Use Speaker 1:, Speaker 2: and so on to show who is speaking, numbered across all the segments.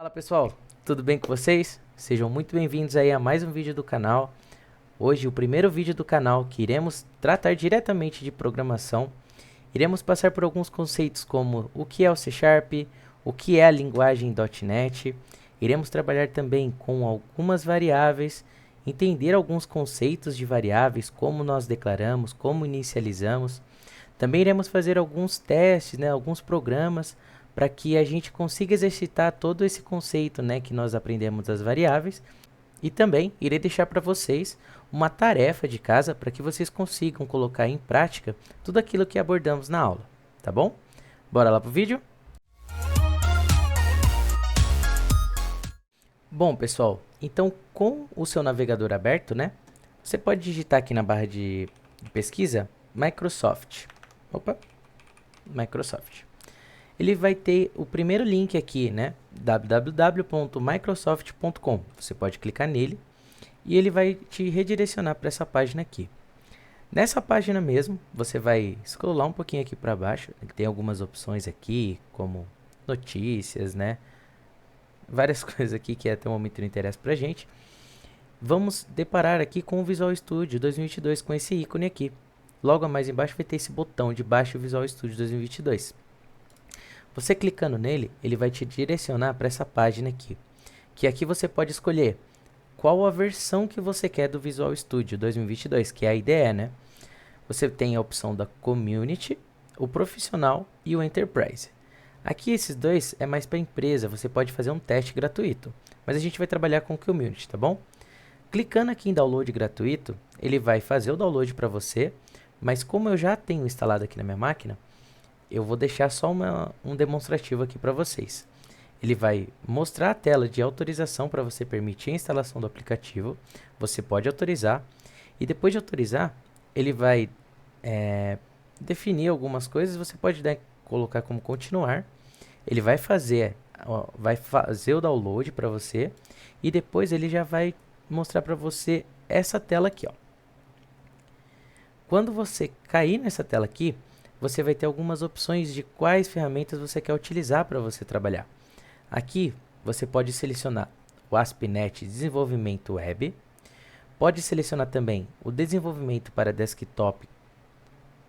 Speaker 1: Fala pessoal, tudo bem com vocês? Sejam muito bem-vindos aí a mais um vídeo do canal. Hoje o primeiro vídeo do canal que iremos tratar diretamente de programação. Iremos passar por alguns conceitos como o que é o C Sharp, o que é a linguagem .NET. Iremos trabalhar também com algumas variáveis, entender alguns conceitos de variáveis, como nós declaramos, como inicializamos. Também iremos fazer alguns testes, alguns programas, para que a gente consiga exercitar todo esse conceito, que nós aprendemos das variáveis. E também irei deixar para vocês uma tarefa de casa para que vocês consigam colocar em prática tudo aquilo que abordamos na aula, tá bom? Bora lá pro vídeo? Bom, pessoal, então com o seu navegador aberto, você pode digitar aqui na barra de pesquisa Microsoft. Microsoft. Ele vai ter o primeiro link aqui, www.microsoft.com. Você pode clicar nele e ele vai te redirecionar para essa página aqui. Nessa página mesmo, você vai scrollar um pouquinho aqui para baixo. Tem algumas opções aqui, como notícias, várias coisas aqui que até o momento não interessa para a gente. Vamos deparar aqui com o Visual Studio 2022, com esse ícone aqui. Logo mais embaixo vai ter esse botão de baixo Visual Studio 2022. Você clicando nele, ele vai te direcionar para essa página aqui. Que aqui você pode escolher qual a versão que você quer do Visual Studio 2022, que é a IDE, Você tem a opção da Community, o Profissional e o Enterprise. Aqui esses dois é mais para empresa, você pode fazer um teste gratuito. Mas a gente vai trabalhar com o Community, tá bom? Clicando aqui em Download gratuito, ele vai fazer o download para você. Mas como eu já tenho instalado aqui na minha máquina, eu vou deixar só um demonstrativo aqui para vocês. Ele vai mostrar a tela de autorização para você permitir a instalação do aplicativo. Você pode autorizar. E depois de autorizar, ele vai definir algumas coisas. Você pode colocar como continuar. Ele vai fazer o download para você. E depois ele já vai mostrar para você essa tela aqui. Quando você cair nessa tela aqui, você vai ter algumas opções de quais ferramentas você quer utilizar para você trabalhar. Aqui você pode selecionar o ASP.NET Desenvolvimento Web, pode selecionar também o desenvolvimento para desktop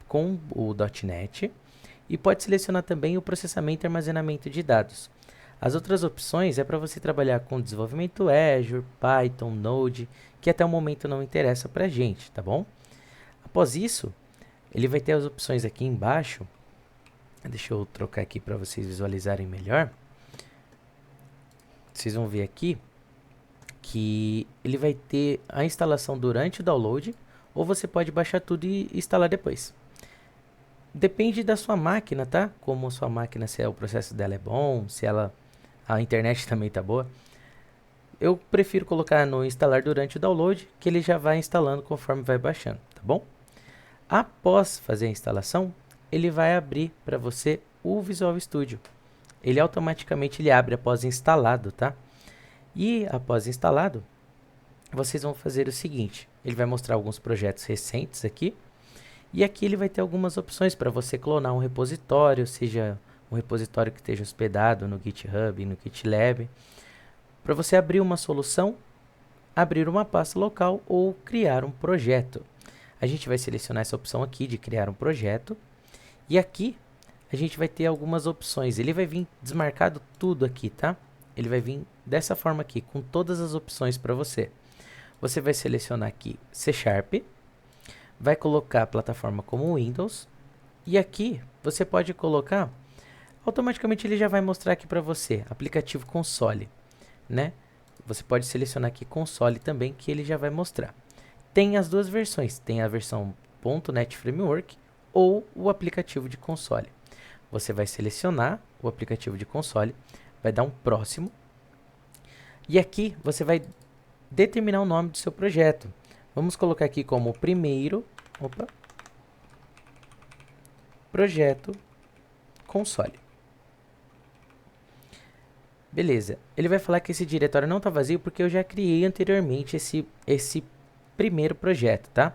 Speaker 1: com o .NET e pode selecionar também o processamento e armazenamento de dados. As outras opções é para você trabalhar com desenvolvimento Azure, Python, Node, que até o momento não interessa para a gente, tá bom? Após isso, ele vai ter as opções aqui embaixo. Deixa eu trocar aqui para vocês visualizarem melhor. Vocês vão ver aqui que ele vai ter a instalação durante o download, ou você pode baixar tudo e instalar depois. Depende da sua máquina, tá? Como a sua máquina, se o processo dela é bom, se a internet também tá boa. Eu prefiro colocar no instalar durante o download, que ele já vai instalando conforme vai baixando, tá bom? Após fazer a instalação, ele vai abrir para você o Visual Studio. Ele automaticamente abre após instalado, tá? E após instalado, vocês vão fazer o seguinte. Ele vai mostrar alguns projetos recentes aqui. E aqui ele vai ter algumas opções para você clonar um repositório, seja um repositório que esteja hospedado no GitHub, no GitLab. Para você abrir uma solução, abrir uma pasta local ou criar um projeto. A gente vai selecionar essa opção aqui de criar um projeto. E aqui a gente vai ter algumas opções. Ele vai vir desmarcado tudo aqui, tá? Ele vai vir dessa forma aqui, com todas as opções para você. Você vai selecionar aqui C Sharp. Vai colocar a plataforma como Windows. E aqui você pode colocar... Automaticamente ele já vai mostrar aqui para você, aplicativo console, Você pode selecionar aqui console também, que ele já vai mostrar. Tem as duas versões, tem a versão .NET Framework ou o aplicativo de console. Você vai selecionar o aplicativo de console, vai dar um próximo. E aqui você vai determinar o nome do seu projeto. Vamos colocar aqui como primeiro projeto console. Beleza, ele vai falar que esse diretório não está vazio porque eu já criei anteriormente esse primeiro projeto, tá?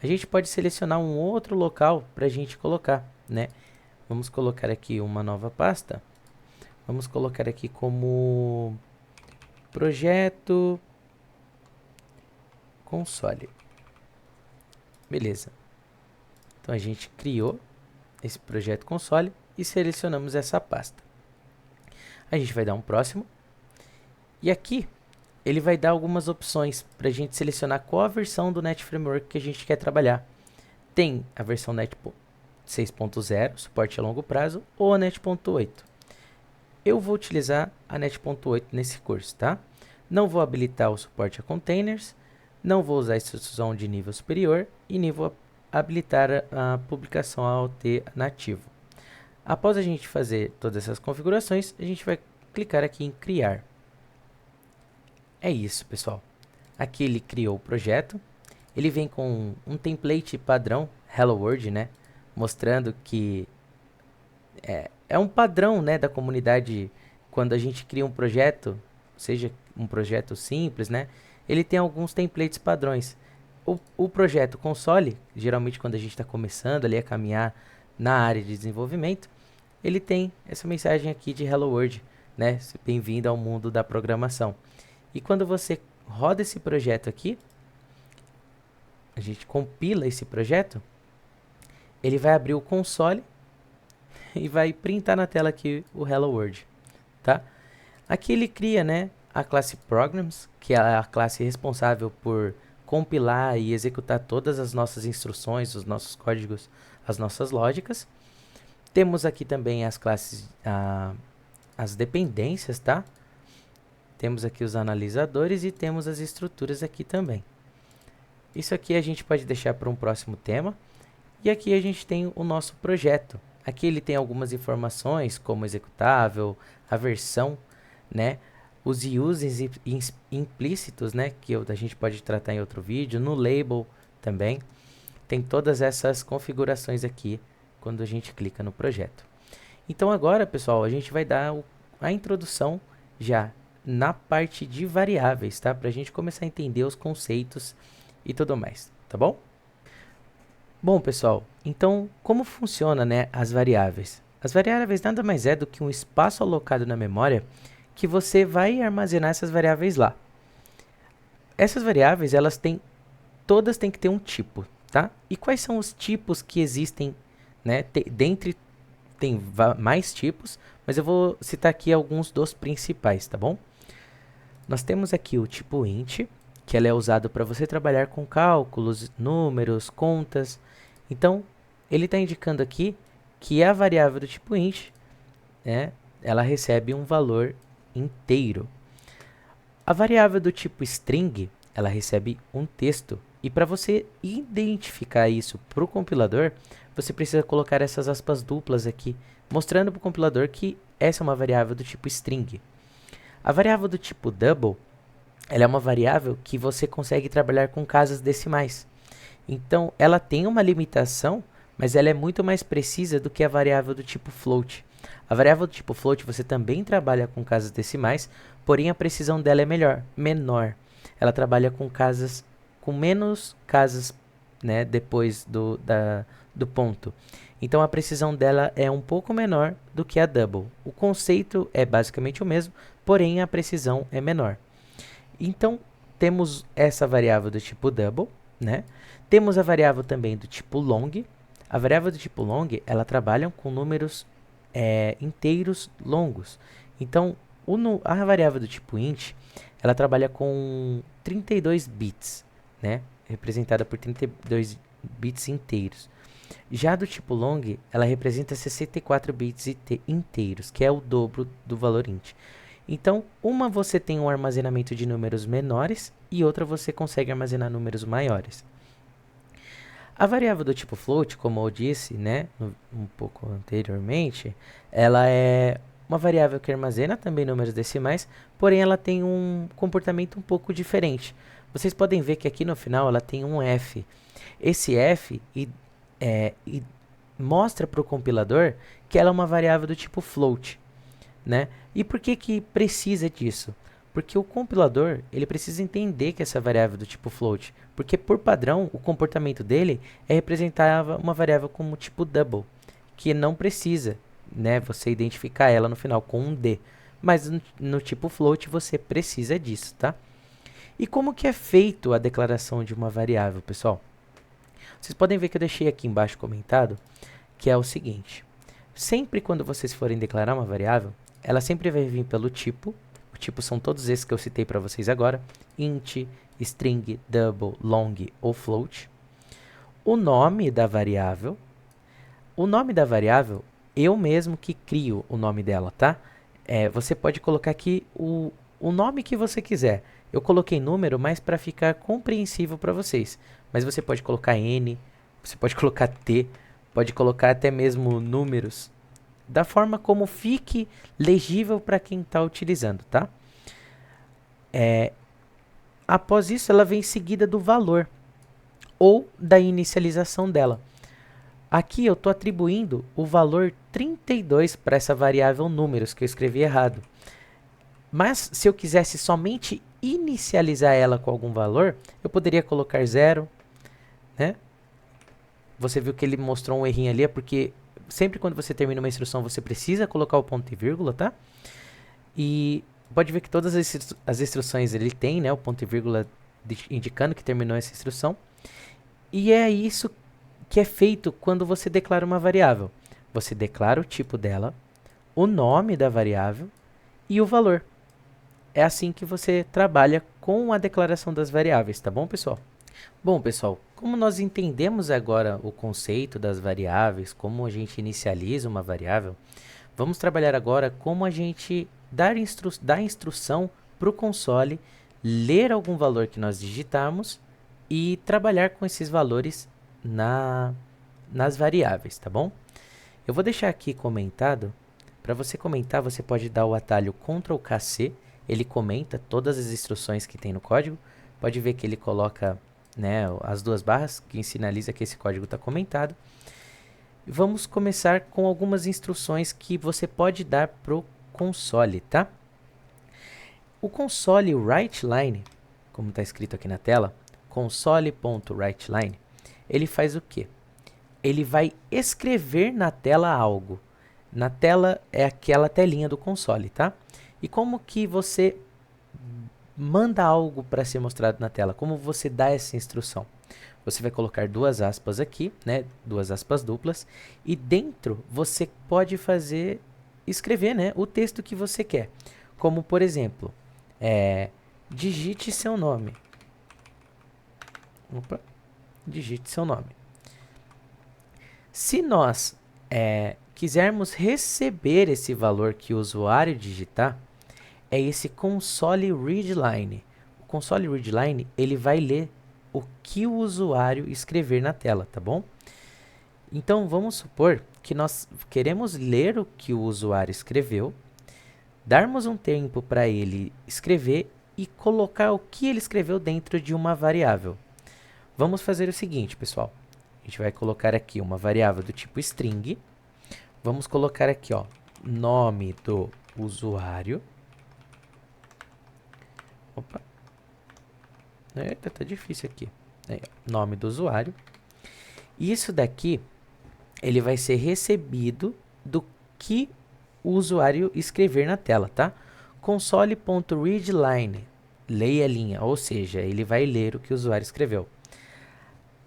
Speaker 1: A gente pode selecionar um outro local para a gente colocar, Vamos colocar aqui uma nova pasta Vamos colocar aqui como projeto console. Beleza. Então a gente criou esse projeto console e selecionamos essa pasta. A gente vai dar um próximo. E aqui ele vai dar algumas opções para a gente selecionar qual a versão do Net Framework que a gente quer trabalhar. Tem a versão Net 6.0, suporte a longo prazo, ou a Net.8. Eu vou utilizar a Net.8 nesse curso, tá? Não vou habilitar o suporte a containers, não vou usar a instrução de nível superior e nem vou habilitar a publicação AOT nativo. Após a gente fazer todas essas configurações, a gente vai clicar aqui em criar. É isso, pessoal. Aqui ele criou o projeto. Ele vem com um template padrão Hello World, né? Mostrando que é um padrão, né, da comunidade quando a gente cria um projeto, seja um projeto simples, né? Ele tem alguns templates padrões. O projeto console, geralmente quando a gente está começando ali a caminhar na área de desenvolvimento, ele tem essa mensagem aqui de Hello World, né? Bem-vindo ao mundo da programação. E quando você roda esse projeto aqui, a gente compila esse projeto, ele vai abrir o console e vai printar na tela aqui o Hello World, tá? Aqui ele cria, né, a classe Programs, que é a classe responsável por compilar e executar todas as nossas instruções, os nossos códigos, as nossas lógicas. Temos aqui também as classes, as dependências, tá? Temos aqui os analisadores e temos as estruturas aqui também. Isso aqui a gente pode deixar para um próximo tema. E aqui a gente tem o nosso projeto. Aqui ele tem algumas informações, como executável, a versão, né? Os uses implícitos, né? Que a gente pode tratar em outro vídeo. No label também. Tem todas essas configurações aqui quando a gente clica no projeto. Então agora, pessoal, a gente vai dar a introdução já na parte de variáveis, tá? Para a gente começar a entender os conceitos e tudo mais, tá bom? Bom, pessoal, então como funciona, né, as variáveis? As variáveis nada mais é do que um espaço alocado na memória que você vai armazenar essas variáveis lá. Essas variáveis, todas têm que ter um tipo, tá? E quais são os tipos que existem, né? Tem mais tipos, mas eu vou citar aqui alguns dos principais, tá bom? Nós temos aqui o tipo int, que ela é usado para você trabalhar com cálculos, números, contas. Então, ele está indicando aqui que a variável do tipo int, né, ela recebe um valor inteiro. A variável do tipo string, ela recebe um texto. E para você identificar isso para o compilador, você precisa colocar essas aspas duplas aqui, mostrando para o compilador que essa é uma variável do tipo string. A variável do tipo double, ela é uma variável que você consegue trabalhar com casas decimais. Então, ela tem uma limitação, mas ela é muito mais precisa do que a variável do tipo float. A variável do tipo float você também trabalha com casas decimais, porém a precisão dela é menor. Ela trabalha com menos casas, né, depois do ponto. Então, a precisão dela é um pouco menor do que a double. O conceito é basicamente o mesmo, porém a precisão é menor. Então, temos essa variável do tipo double, né? Temos a variável também do tipo long. A variável do tipo long, ela trabalha com números inteiros longos. Então, a variável do tipo int, ela trabalha com 32 bits, né? Representada por 32 bits inteiros. Já do tipo long, ela representa 64 bits inteiros, que é o dobro do valor int. Então, uma você tem um armazenamento de números menores e outra você consegue armazenar números maiores. A variável do tipo float, como eu disse, né, um pouco anteriormente, ela é uma variável que armazena também números decimais, porém ela tem um comportamento um pouco diferente. Vocês podem ver que aqui no final ela tem um f. Esse f mostra para o compilador que ela é uma variável do tipo float, né? E por que precisa disso? Porque o compilador ele precisa entender que essa variável do tipo float, porque por padrão o comportamento dele é representar uma variável como tipo double, que não precisa né, você identificar ela no final com um D. Mas no tipo float você precisa disso, tá? E como que é feito a declaração de uma variável, pessoal? Vocês podem ver que eu deixei aqui embaixo comentado, que é o seguinte. Sempre quando vocês forem declarar uma variável, ela sempre vai vir pelo tipo. O tipo são todos esses que eu citei para vocês agora. Int, string, double, long ou float. O nome da variável. O nome da variável, eu mesmo que crio o nome dela, tá? Você pode colocar aqui o nome que você quiser. Eu coloquei número, mas para ficar compreensível para vocês. Mas você pode colocar N, você pode colocar T, pode colocar até mesmo números, da forma como fique legível para quem está utilizando, tá? Após isso, ela vem seguida do valor ou da inicialização dela. Aqui eu estou atribuindo o valor 32 para essa variável números que eu escrevi errado. Mas se eu quisesse somente inicializar ela com algum valor, eu poderia colocar 0, né? Você viu que ele mostrou um errinho ali, é porque sempre quando você termina uma instrução, você precisa colocar o ponto e vírgula, tá? E pode ver que todas as instruções ele tem, né, o ponto e vírgula indicando que terminou essa instrução. E é isso que é feito quando você declara uma variável. Você declara o tipo dela, o nome da variável e o valor. É assim que você trabalha com a declaração das variáveis, tá bom, pessoal? Bom, pessoal, como nós entendemos agora o conceito das variáveis, como a gente inicializa uma variável, vamos trabalhar agora como a gente dar instrução para o console ler algum valor que nós digitarmos e trabalhar com esses valores nas variáveis, tá bom? Eu vou deixar aqui comentado. Para você comentar, você pode dar o atalho Ctrl+KC. Ele comenta todas as instruções que tem no código. Pode ver que ele coloca, né, as duas barras, que sinaliza que esse código está comentado. Vamos começar com algumas instruções que você pode dar para o console, tá? O console writeLine, como está escrito aqui na tela, console.writeLine, ele faz o quê? Ele vai escrever na tela algo. Na tela é aquela telinha do console, tá? E como que você manda algo para ser mostrado na tela? Como você dá essa instrução? Você vai colocar duas aspas aqui, né? Duas aspas duplas. E dentro você pode escrever, né, o texto que você quer. Como, por exemplo, digite seu nome. Opa, digite seu nome. Se nós quisermos receber esse valor que o usuário digitar, é esse console readline. O console readline, ele vai ler o que o usuário escrever na tela, tá bom? Então, vamos supor que nós queremos ler o que o usuário escreveu, darmos um tempo para ele escrever e colocar o que ele escreveu dentro de uma variável. Vamos fazer o seguinte, pessoal. A gente vai colocar aqui uma variável do tipo string. Vamos colocar aqui, ó, nome do usuário. Opa. Eita, tá difícil aqui. Aí, nome do usuário. E isso daqui, ele vai ser recebido do que o usuário escrever na tela, tá? Console.readline, leia a linha, ou seja, ele vai ler o que o usuário escreveu.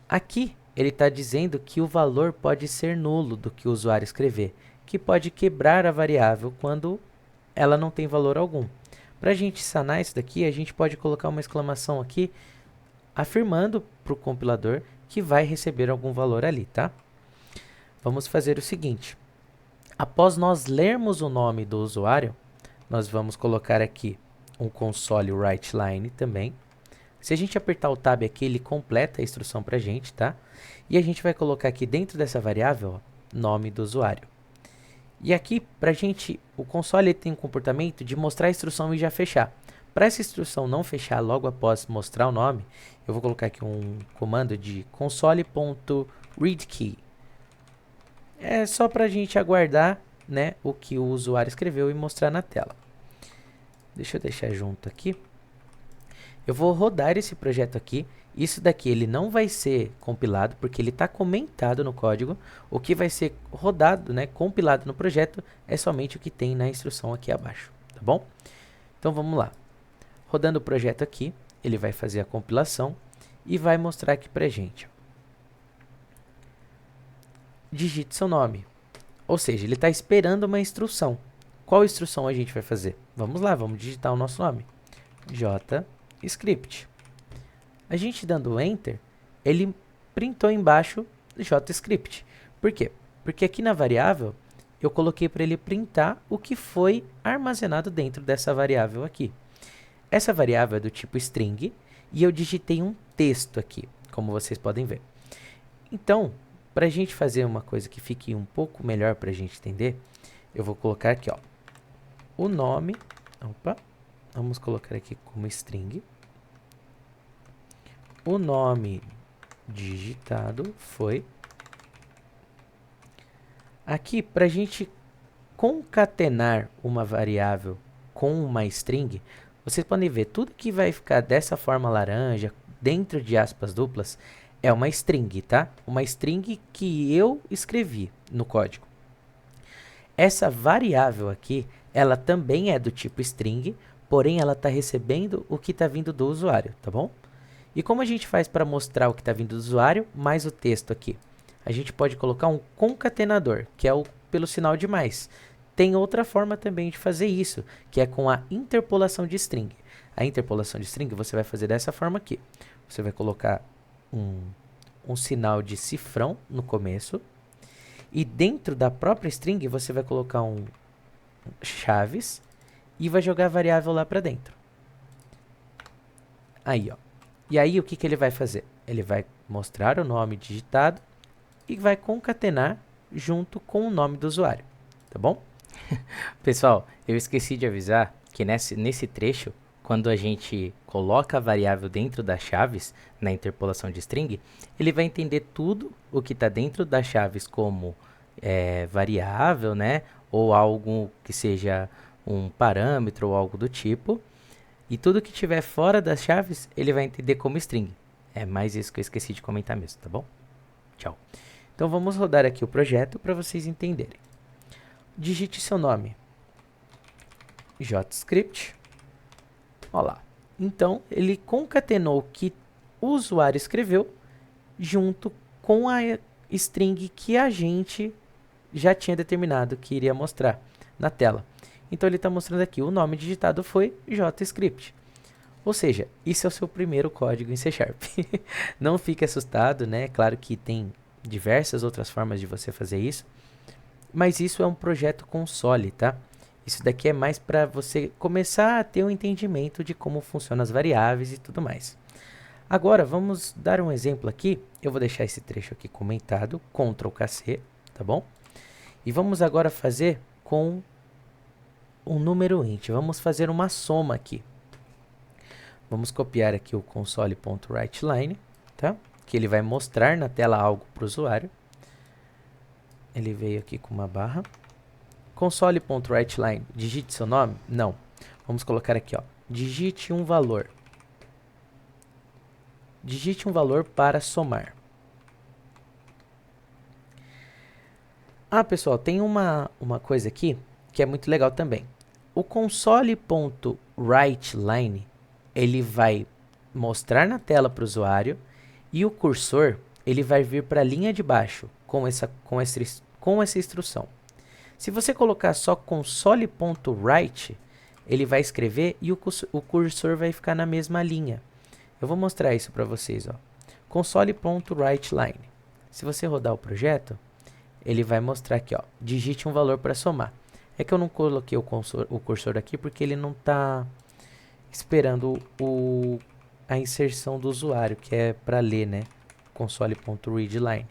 Speaker 1: Aqui, ele está dizendo que o valor pode ser nulo do que o usuário escrever, que pode quebrar a variável quando ela não tem valor algum. Para a gente sanar isso daqui, a gente pode colocar uma exclamação aqui, afirmando para o compilador que vai receber algum valor ali, tá? Vamos fazer o seguinte. Após nós lermos o nome do usuário, nós vamos colocar aqui um console writeLine também. Se a gente apertar o tab aqui, ele completa a instrução para a gente, tá? E a gente vai colocar aqui dentro dessa variável, ó, nome do usuário. E aqui, para a gente, o console tem um comportamento de mostrar a instrução e já fechar. Para essa instrução não fechar logo após mostrar o nome, eu vou colocar aqui um comando de console.readKey. É só para a gente aguardar, né, o que o usuário escreveu e mostrar na tela. Deixa eu deixar junto aqui. Eu vou rodar esse projeto aqui. Isso daqui ele não vai ser compilado, porque ele está comentado no código. O que vai ser rodado, né, compilado no projeto, é somente o que tem na instrução aqui abaixo, tá bom? Então vamos lá. Rodando o projeto aqui, ele vai fazer a compilação e vai mostrar aqui pra gente. Digite seu nome. Ou seja, ele está esperando uma instrução. Qual instrução a gente vai fazer? Vamos lá, vamos digitar o nosso nome. JScript. A gente dando Enter, ele printou embaixo JScript. Por quê? Porque aqui na variável, eu coloquei para ele printar o que foi armazenado dentro dessa variável aqui. Essa variável é do tipo string e eu digitei um texto aqui, como vocês podem ver. Então, para a gente fazer uma coisa que fique um pouco melhor para a gente entender, eu vou colocar aqui, ó, o nome, vamos colocar aqui como string, o nome digitado foi. Aqui, para a gente concatenar uma variável com uma string, vocês podem ver, tudo que vai ficar dessa forma laranja, dentro de aspas duplas, é uma string, tá? Uma string que eu escrevi no código. Essa variável aqui, ela também é do tipo string, porém ela está recebendo o que está vindo do usuário, tá bom? E como a gente faz para mostrar o que está vindo do usuário, mais o texto aqui? A gente pode colocar um concatenador, que é pelo sinal de mais. Tem outra forma também de fazer isso, que é com a interpolação de string. A interpolação de string você vai fazer dessa forma aqui. Você vai colocar um sinal de cifrão no começo. E dentro da própria string você vai colocar um chaves e vai jogar a variável lá para dentro. Aí, ó. E aí o que ele vai fazer? Ele vai mostrar o nome digitado e vai concatenar junto com o nome do usuário, tá bom? Pessoal, eu esqueci de avisar que nesse trecho, quando a gente coloca a variável dentro das chaves, na interpolação de string, ele vai entender tudo o que está dentro das chaves como variável, né? Ou algo que seja um parâmetro ou algo do tipo. E tudo que tiver fora das chaves, ele vai entender como string. É mais isso que eu esqueci de comentar mesmo, tá bom? Tchau. Então vamos rodar aqui o projeto para vocês entenderem. Digite seu nome. JScript. Olha lá. Então, ele concatenou o que o usuário escreveu junto com a string que a gente já tinha determinado que iria mostrar na tela. Então, ele está mostrando aqui, o nome digitado foi JScript. Ou seja, isso é o seu primeiro código em C#. Não fique assustado, né? Claro que tem diversas outras formas de você fazer isso. Mas isso é um projeto console, tá? Isso daqui é mais para você começar a ter um entendimento de como funcionam as variáveis e tudo mais. Agora, vamos dar um exemplo aqui. Eu vou deixar esse trecho aqui comentado, Ctrl+C, tá bom? E vamos agora fazer com um número int. Vamos fazer uma soma aqui. Vamos copiar aqui o console.writeLine, tá? Que ele vai mostrar na tela algo para o usuário. Ele veio aqui com uma barra. Console.writeLine, digite seu nome? Não. Vamos colocar aqui, ó. Digite um valor. Digite um valor para somar. Ah, pessoal, tem uma coisa aqui que é muito legal também. O console.writeLine, ele vai mostrar na tela para o usuário e o cursor, ele vai vir para a linha de baixo com essa instrução. Se você colocar só console.write, ele vai escrever e o cursor vai ficar na mesma linha. Eu vou mostrar isso para vocês, ó. Console.writeLine. Se você rodar o projeto, ele vai mostrar aqui, ó, digite um valor para somar. É que eu não coloquei o cursor aqui porque ele não está esperando a inserção do usuário, que é para ler, né? Console.readLine.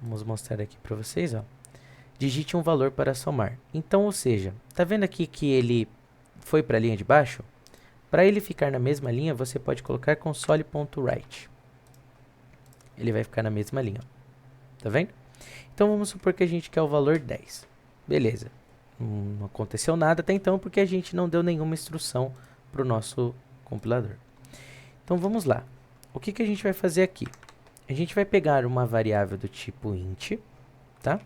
Speaker 1: Vamos mostrar aqui para vocês, ó. Digite um valor para somar. Então, ou seja, tá vendo aqui que ele foi para a linha de baixo? Para ele ficar na mesma linha, você pode colocar console.write. Ele vai ficar na mesma linha, ó. Tá vendo? Então, vamos supor que a gente quer o valor 10. Beleza. Não aconteceu nada até então, porque a gente não deu nenhuma instrução para o nosso compilador. Então vamos lá. O que a gente vai fazer aqui? A gente vai pegar uma variável do tipo int, tá?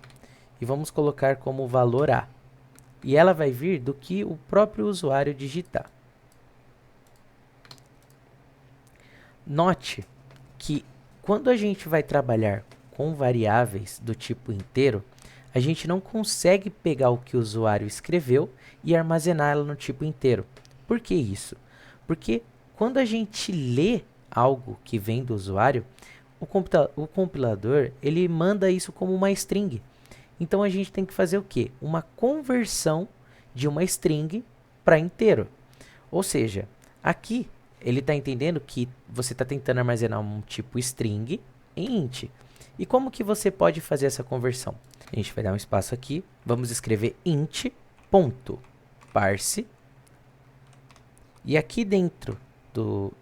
Speaker 1: E vamos colocar como valor a. E ela vai vir do que o próprio usuário digitar. Note que quando a gente vai trabalhar com variáveis do tipo inteiro, a gente não consegue pegar o que o usuário escreveu e armazená-la no tipo inteiro. Por que isso? Porque quando a gente lê algo que vem do usuário, o compilador ele manda isso como uma string. Então a gente tem que fazer o quê? Uma conversão de uma string para inteiro. Ou seja, aqui ele está entendendo que você está tentando armazenar um tipo string em int. E como que você pode fazer essa conversão? A gente vai dar um espaço aqui, vamos escrever int.parse. E aqui dentro do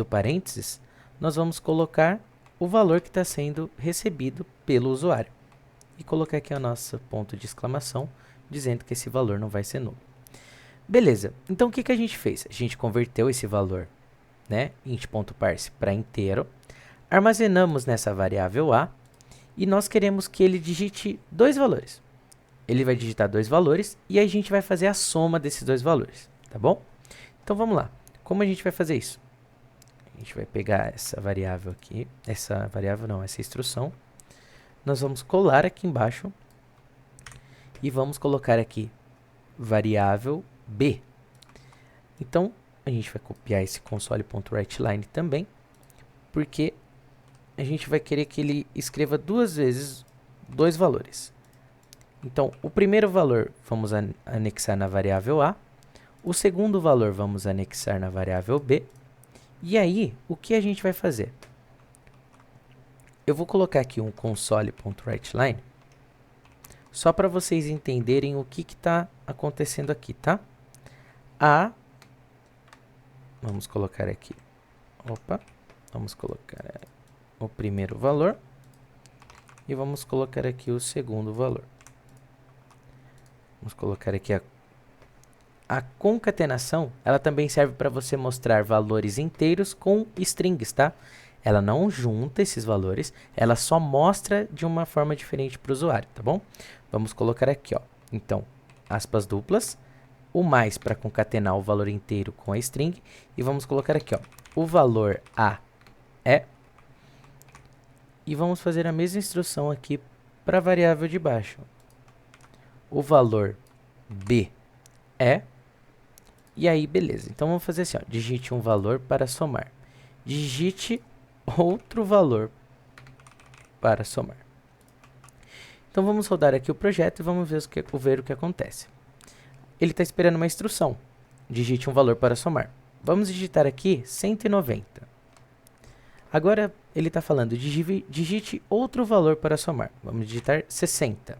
Speaker 1: parênteses, nós vamos colocar o valor que está sendo recebido pelo usuário. E colocar aqui o nosso ponto de exclamação, dizendo que esse valor não vai ser nulo. Beleza, então o que a gente fez? A gente converteu esse valor, né, int.parse para inteiro, armazenamos nessa variável a, e nós queremos que ele digite dois valores. Ele vai digitar dois valores, e aí a gente vai fazer a soma desses dois valores, tá bom? Então vamos lá, como a gente vai fazer isso? A gente vai pegar essa variável aqui, essa instrução, nós vamos colar aqui embaixo, e vamos colocar aqui variável b. Então, a gente vai copiar esse console.writeLine também, porque a gente vai querer que ele escreva duas vezes dois valores. Então, o primeiro valor vamos anexar na variável a, o segundo valor vamos anexar na variável b, e aí, o que a gente vai fazer? Eu vou colocar aqui um console.writeLine, só para vocês entenderem o que está acontecendo aqui, tá? Vamos colocar aqui, vamos colocar o primeiro valor e vamos colocar aqui o segundo valor. Vamos colocar aqui a concatenação, ela também serve para você mostrar valores inteiros com strings, tá? Ela não junta esses valores, ela só mostra de uma forma diferente para o usuário, tá bom? Vamos colocar aqui, ó. Então, aspas duplas, o mais para concatenar o valor inteiro com a string, e vamos colocar aqui, ó, o valor a é, e vamos fazer a mesma instrução aqui para a variável de baixo. O valor b é, e aí beleza. Então vamos fazer assim, ó, digite um valor para somar. Digite outro valor para somar. Então vamos rodar aqui o projeto e vamos ver o que acontece. Ele está esperando uma instrução. Digite um valor para somar. Vamos digitar aqui 190. Agora ele está falando, digite outro valor para somar. Vamos digitar 60.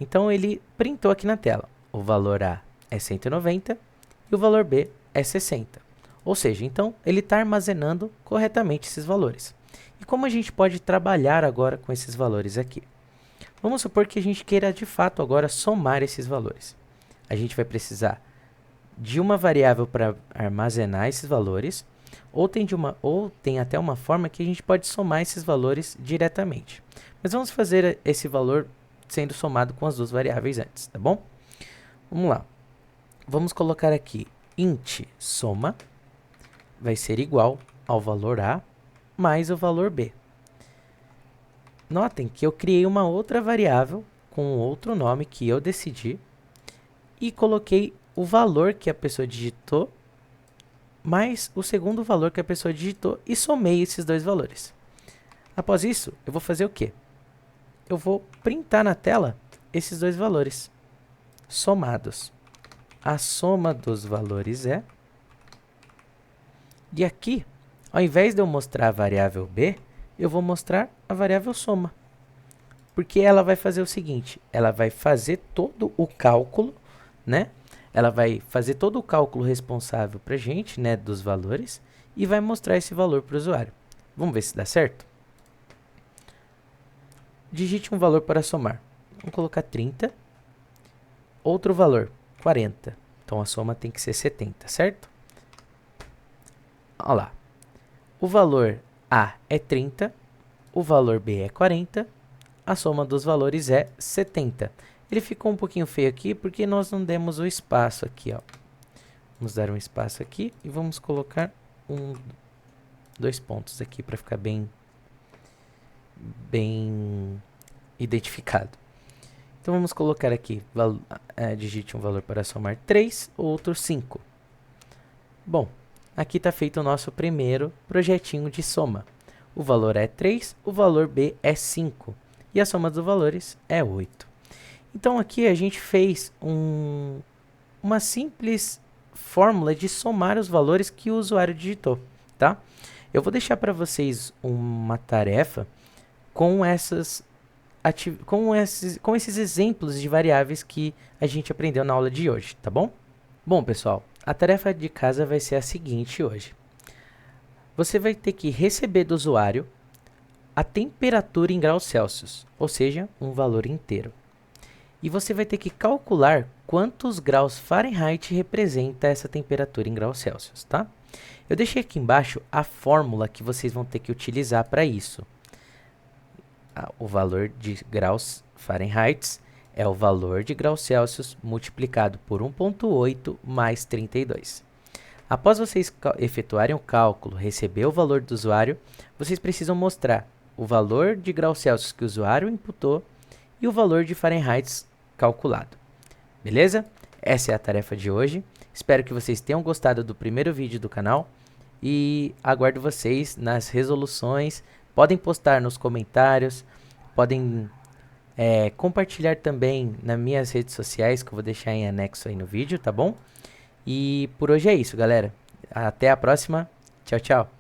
Speaker 1: Então ele printou aqui na tela. O valor A é 190 e o valor B é 60. Ou seja, então ele está armazenando corretamente esses valores. E como a gente pode trabalhar agora com esses valores aqui? Vamos supor que a gente queira de fato agora somar esses valores. A gente vai precisar de uma variável para armazenar esses valores, ou tem até uma forma que a gente pode somar esses valores diretamente. Mas vamos fazer esse valor sendo somado com as duas variáveis antes, tá bom? Vamos lá. Vamos colocar aqui int soma vai ser igual ao valor A mais o valor B. Notem que eu criei uma outra variável com outro nome que eu decidi e coloquei o valor que a pessoa digitou mais o segundo valor que a pessoa digitou e somei esses dois valores. Após isso, eu vou fazer o quê? Eu vou printar na tela esses dois valores somados. A soma dos valores é... E aqui, ao invés de eu mostrar a variável b, eu vou mostrar a variável soma. Porque ela vai fazer o seguinte, ela vai fazer todo o cálculo, né? Ela vai fazer todo o cálculo responsável para a gente, né, dos valores, e vai mostrar esse valor para o usuário. Vamos ver se dá certo? Digite um valor para somar. Vamos colocar 30. Outro valor, 40. Então a soma tem que ser 70, certo? Olha lá. O valor A é 30, o valor B é 40, a soma dos valores é 70. Ele ficou um pouquinho feio aqui porque nós não demos o espaço aqui, ó. Vamos dar um espaço aqui e vamos colocar dois pontos aqui para ficar bem identificado. Então vamos colocar aqui, digite um valor para somar 3, outro 5. Bom, aqui está feito o nosso primeiro projetinho de soma. O valor é 3, o valor B é 5 e a soma dos valores é 8. Então aqui a gente fez uma simples fórmula de somar os valores que o usuário digitou, tá? Eu vou deixar para vocês uma tarefa com esses exemplos de variáveis que a gente aprendeu na aula de hoje, tá bom? Bom, pessoal, a tarefa de casa vai ser a seguinte hoje. Você vai ter que receber do usuário a temperatura em graus Celsius, ou seja, um valor inteiro. E você vai ter que calcular quantos graus Fahrenheit representa essa temperatura em graus Celsius, tá? Eu deixei aqui embaixo a fórmula que vocês vão ter que utilizar para isso. O valor de graus Fahrenheit é o valor de graus Celsius multiplicado por 1,8 mais 32. Após vocês efetuarem o cálculo, receber o valor do usuário, vocês precisam mostrar o valor de graus Celsius que o usuário imputou e o valor de Fahrenheit calculado. Beleza? Essa é a tarefa de hoje. Espero que vocês tenham gostado do primeiro vídeo do canal e aguardo vocês nas resoluções. Podem postar nos comentários, podem compartilhar também nas minhas redes sociais, que eu vou deixar em anexo aí no vídeo, tá bom? E por hoje é isso, galera. Até a próxima. Tchau, tchau.